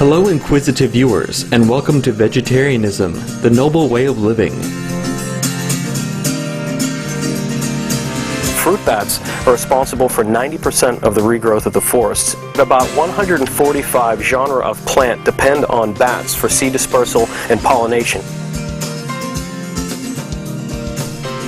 Hello inquisitive viewers, and welcome to Vegetarianism, the noble way of living. Fruit bats are responsible for 90% of the regrowth of the forests. About 145 genera of plant depend on bats for seed dispersal and pollination.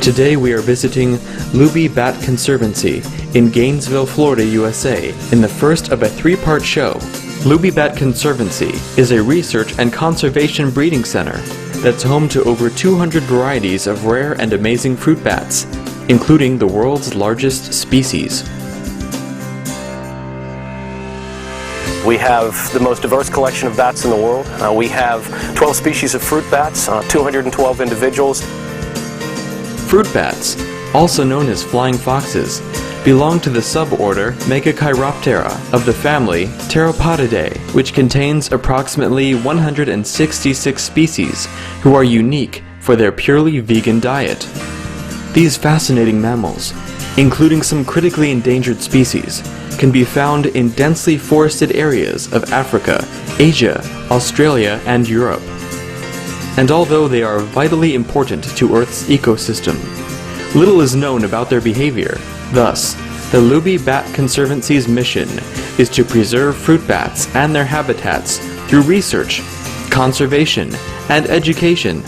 Today we are visiting Luby Bat Conservancy in Gainesville, Florida, USA, in the first of a three-part show. Luby Bat Conservancy is a research and conservation breeding center that's home to over 200 varieties of rare and amazing fruit bats, including the world's largest species. We have the most diverse collection of bats in the world. We have 12 species of fruit bats, 212 individuals. Fruit bats, also known as flying foxes, belong to the suborder Megachiroptera of the family Pteropodidae, which contains approximately 166 species who are unique for their purely vegan diet. These fascinating mammals, including some critically endangered species, can be found in densely forested areas of Africa, Asia, Australia, and Europe. And although they are vitally important to Earth's ecosystem, little is known about their behavior. Thus, the Luby Bat Conservancy's mission is to preserve fruit bats and their habitats through research, conservation, and education.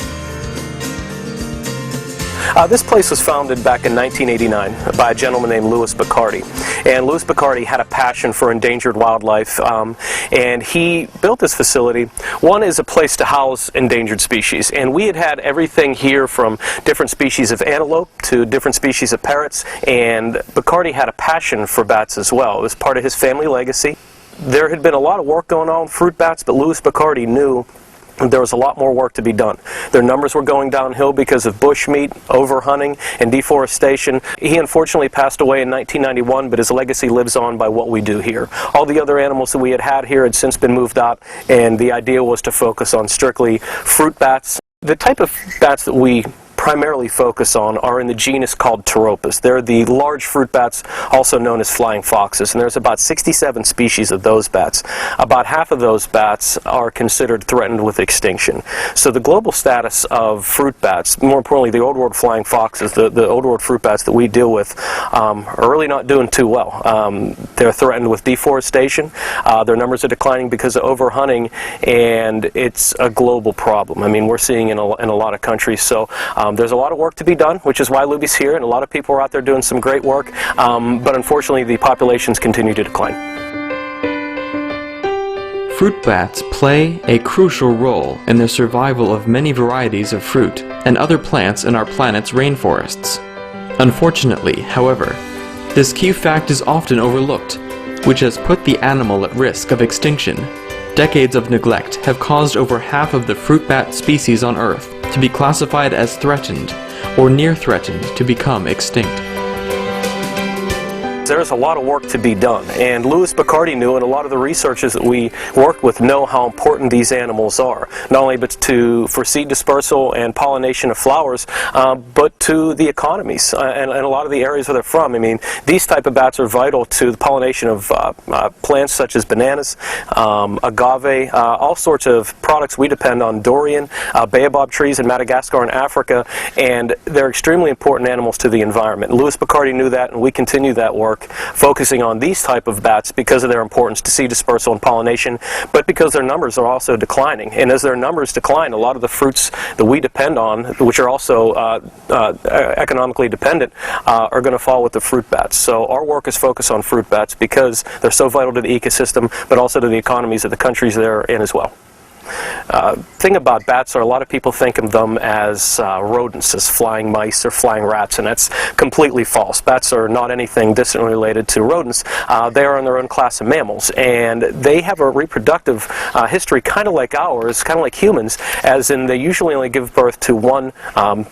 This place was founded back in 1989 by a gentleman named Louis Bacardi. And Louis Bacardi had a passion for endangered wildlife, and he built this facility. One is a place to house endangered species, and we had everything here from different species of antelope to different species of parrots, and Bacardi had a passion for bats as well. It was part of his family legacy. There had been a lot of work going on with fruit bats, but Louis Bacardi knew there was a lot more work to be done. Their numbers were going downhill because of bushmeat, overhunting, and deforestation. He unfortunately passed away in 1991, but his legacy lives on by what we do here. All the other animals that we had here had since been moved out, and the idea was to focus on strictly fruit bats. The type of bats that we primarily focus on are in the genus called Pteropus. They're the large fruit bats, also known as flying foxes, and there's about 67 species of those bats. About half of those bats are considered threatened with extinction. So the global status of fruit bats, more importantly the old world flying foxes, the old world fruit bats that we deal with, are really not doing too well. They're threatened with deforestation, their numbers are declining because of overhunting, and it's a global problem. I mean, we're seeing in a lot of countries. So there's a lot of work to be done, which is why Luby's here, and a lot of people are out there doing some great work, but unfortunately the populations continue to decline. Fruit bats play a crucial role in the survival of many varieties of fruit and other plants in our planet's rainforests. Unfortunately, however, this key fact is often overlooked, which has put the animal at risk of extinction. Decades of neglect have caused over half of the fruit bat species on Earth to be classified as threatened or near threatened to become extinct. There's a lot of work to be done, and Louis Bacardi knew, and a lot of the researchers that we worked with know how important these animals are, not only for seed dispersal and pollination of flowers, but to the economies and a lot of the areas where they're from. I mean, these type of bats are vital to the pollination of plants such as bananas, agave, all sorts of products we depend on, durian, baobab trees in Madagascar and Africa, and they're extremely important animals to the environment. Louis Bacardi knew that, and we continue that work, focusing on these type of bats because of their importance to seed dispersal and pollination, but because their numbers are also declining. And as their numbers decline, a lot of the fruits that we depend on, which are also economically dependent, are going to fall with the fruit bats. So our work is focused on fruit bats because they're so vital to the ecosystem, but also to the economies of the countries they're in as well. Thing about bats are a lot of people think of them as rodents, as flying mice or flying rats, and that's completely false. Bats are not anything distantly related to rodents. They are in their own class of mammals, and they have a reproductive history kind of like ours, kind of like humans, as in they usually only give birth to one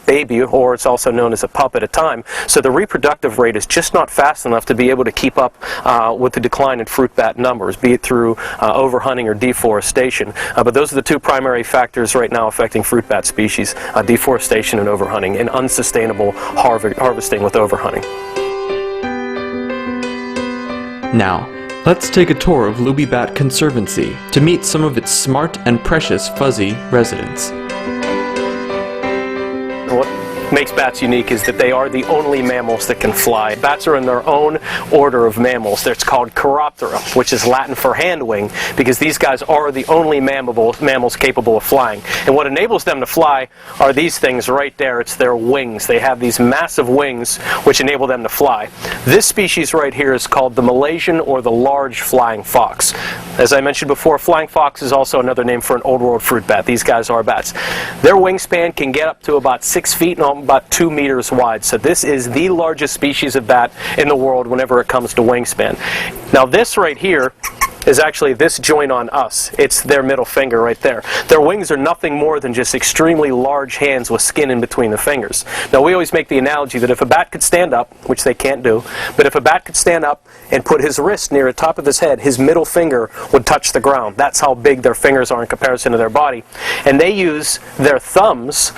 baby, or it's also known as a pup at a time. So the reproductive rate is just not fast enough to be able to keep up with the decline in fruit bat numbers, be it through overhunting or deforestation. But those are the two primary factors right now affecting fruit bat species, deforestation and overhunting, and unsustainable harvesting with overhunting. Now, Let's take a tour of Luby Bat Conservancy to meet some of its smart and precious fuzzy residents. What makes bats unique is that they are the only mammals that can fly. Bats are in their own order of mammals. It's called Chiroptera, which is Latin for hand wing, because these guys are the only mammals capable of flying. And what enables them to fly are these things right there. It's their wings. They have these massive wings which enable them to fly. This species right here is called the Malaysian or the large flying fox. As I mentioned before, flying fox is also another name for an old world fruit bat. These guys are bats. Their wingspan can get up to about 6 feet and about 2 meters wide. So this is the largest species of bat in the world whenever it comes to wingspan. Now this right here is actually this joint on us. It's their middle finger right there. Their wings are nothing more than just extremely large hands with skin in between the fingers. Now we always make the analogy that if a bat could stand up, which they can't do, but if a bat could stand up and put his wrist near the top of his head, his middle finger would touch the ground. That's how big their fingers are in comparison to their body. And they use their thumbs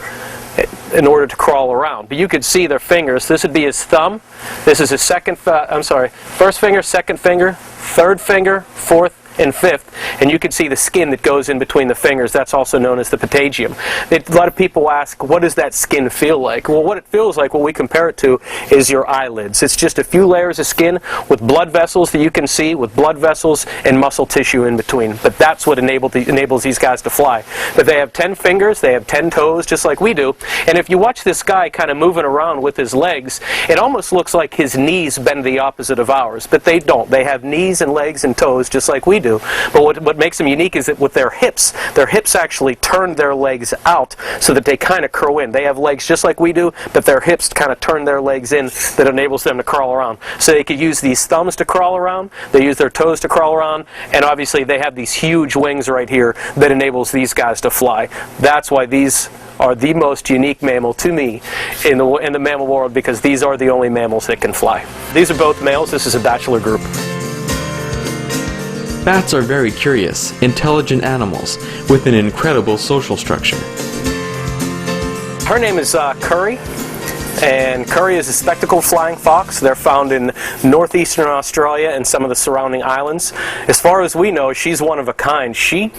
in order to crawl around. But you could see their fingers. This would be his thumb. This is his first finger, second finger, third finger, fourth, and fifth, and you can see the skin that goes in between the fingers. That's also known as the patagium. A lot of people ask, what does that skin feel like? Well, what it feels like, what we compare it to, is your eyelids. It's just a few layers of skin with blood vessels that you can see, with blood vessels and muscle tissue in between. But that's what enables these guys to fly. But they have 10 fingers, they have 10 toes, just like we do. And if you watch this guy kind of moving around with his legs, it almost looks like his knees bend the opposite of ours. But they don't. They have knees and legs and toes just like we do. But what makes them unique is that with their hips actually turn their legs out so that they kind of curl in. They have legs just like we do, but their hips kind of turn their legs in that enables them to crawl around. So they could use these thumbs to crawl around, they use their toes to crawl around, and obviously they have these huge wings right here that enables these guys to fly. That's why these are the most unique mammal to me in the mammal world, because these are the only mammals that can fly. These are both males. This is a bachelor group. Bats are very curious, intelligent animals with an incredible social structure. Her name is Curry, and Curry is a spectacled flying fox. They're found in northeastern Australia and some of the surrounding islands. As far as we know, she's one of a kind. She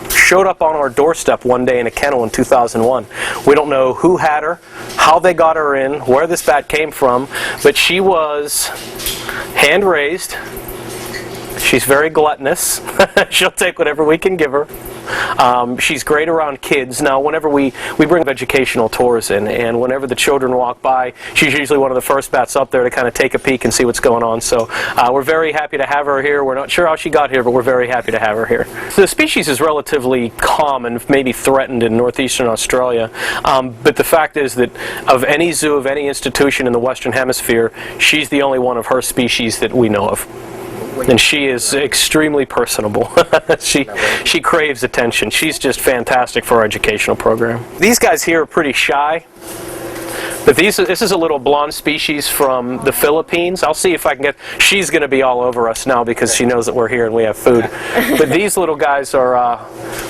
showed up on our doorstep one day in a kennel in 2001. We don't know who had her, how they got her in, where this bat came from, but she was hand-raised. She's very gluttonous. She'll take whatever we can give her. She's great around kids. Now, whenever we bring educational tours in, and whenever the children walk by, she's usually one of the first bats up there to kind of take a peek and see what's going on. So we're very happy to have her here. We're not sure how she got here, but we're very happy to have her here. So the species is relatively common, maybe threatened in northeastern Australia. But the fact is that of any zoo, of any institution in the Western Hemisphere, she's the only one of her species that we know of. And she is extremely personable. She craves attention. She's just fantastic for our educational program. These guys here are pretty shy. But this is a little blonde species from the Philippines. I'll see if I can get... She's going to be all over us now because she knows that we're here and we have food. But these little guys are...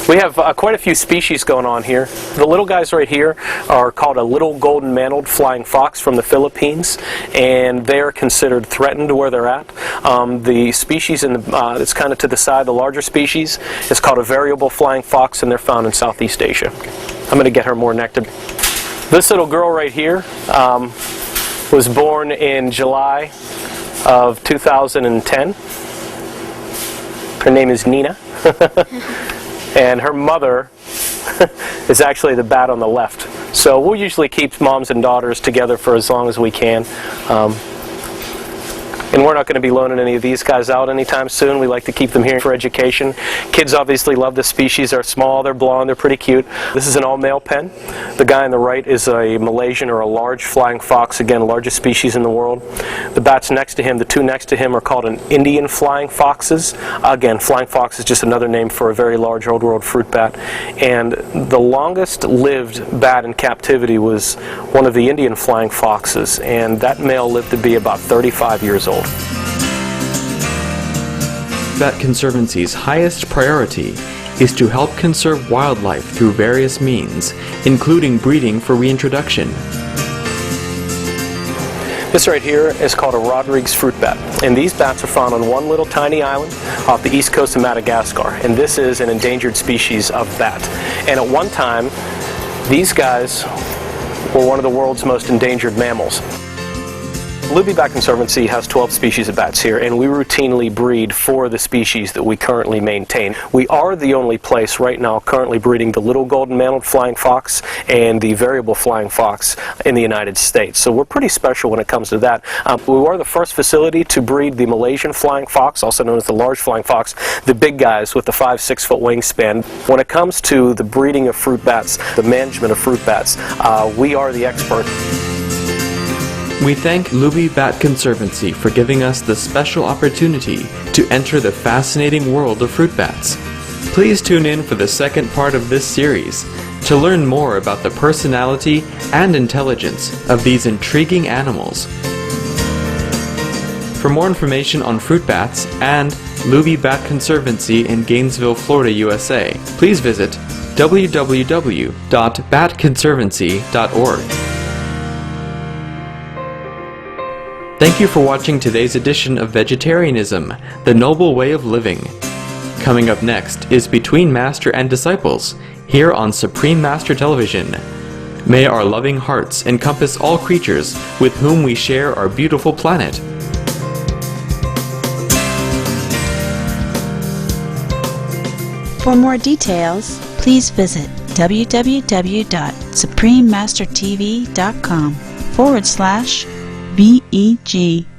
we have quite a few species going on here. The little guys right here are called a little golden-mantled flying fox from the Philippines, and they're considered threatened where they're at. The species that's kind of to the side, the larger species, is called a variable flying fox, and they're found in Southeast Asia. I'm going to get her more nectar. This little girl right here was born in July of 2010. Her name is Nina. And her mother is actually the bat on the left. So we'll usually keep moms and daughters together for as long as we can. And we're not going to be loaning any of these guys out anytime soon. We like to keep them here for education. Kids obviously love the species. They're small, they're blonde, they're pretty cute. This is an all-male pen. The guy on the right is a Malaysian or a large flying fox, again, largest species in the world. The bats next to him, the two next to him, are called an Indian flying foxes. Again, flying fox is just another name for a very large old world fruit bat. And the longest lived bat in captivity was one of the Indian flying foxes, and that male lived to be about 35 years old. Bat Conservancy's highest priority is to help conserve wildlife through various means, including breeding for reintroduction. This right here is called a Rodrigues fruit bat, and these bats are found on one little tiny island off the east coast of Madagascar, and this is an endangered species of bat. And at one time, these guys were one of the world's most endangered mammals. Luby Bat Conservancy has 12 species of bats here, and we routinely breed for the species that we currently maintain. We are the only place right now currently breeding the little golden-mantled flying fox and the variable flying fox in the United States. So we're pretty special when it comes to that. We were the first facility to breed the Malaysian flying fox, also known as the large flying fox, the big guys with the 5-6 foot wingspan. When it comes to the breeding of fruit bats, the management of fruit bats, we are the expert. We thank Luby Bat Conservancy for giving us the special opportunity to enter the fascinating world of fruit bats. Please tune in for the second part of this series to learn more about the personality and intelligence of these intriguing animals. For more information on fruit bats and Luby Bat Conservancy in Gainesville, Florida, USA, please visit www.batconservancy.org. Thank you for watching today's edition of Vegetarianism, the Noble Way of Living. Coming up next is Between Master and Disciples, here on Supreme Master Television. May our loving hearts encompass all creatures with whom we share our beautiful planet. For more details, please visit www.suprememastertv.com/VEG1916.